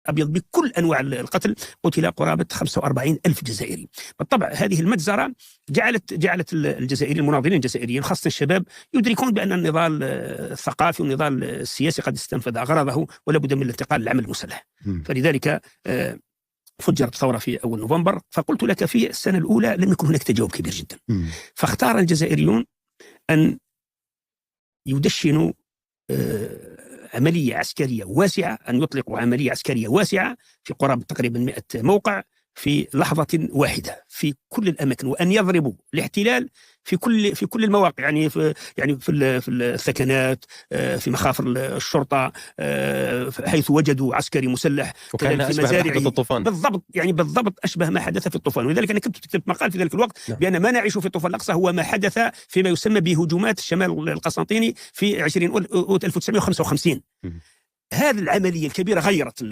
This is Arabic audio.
أبيض بكل أنواع القتل، قتل قرابة 45 ألف جزائري. بالطبع هذه المجزرة جعلت الجزائريين المناضلين الجزائريين خاصة الشباب يدركون بأن النضال الثقافي والنضال السياسي قد استنفذ غرضه ولا بد من الانتقال للعمل المسلح. فلذلك فجرت ثورة في أول نوفمبر. فقلت لك في السنة الأولى لم يكن هناك تجاوب كبير جدا، فاختار الجزائريون أن يدشنوا عملية عسكرية واسعة، أن يطلقوا عملية عسكرية واسعة في قرابة تقريبا 100 موقع في لحظة واحدة في كل الأماكن، وأن يضربوا الاحتلال في كل المواقع، يعني في الثكنات، في مخافر الشرطة، حيث وجدوا عسكري مسلح، وكان أشبه بحدث الطوفان بالضبط، يعني بالضبط أشبه ما حدث في الطوفان. ولذلك أنا كتبت مقال في ذلك الوقت بأن ما نعيشه في الطوفان الأقصى هو ما حدث فيما يسمى بهجومات الشمال القسنطيني في 20 أوت 1955. هذه العملية الكبيرة غيرت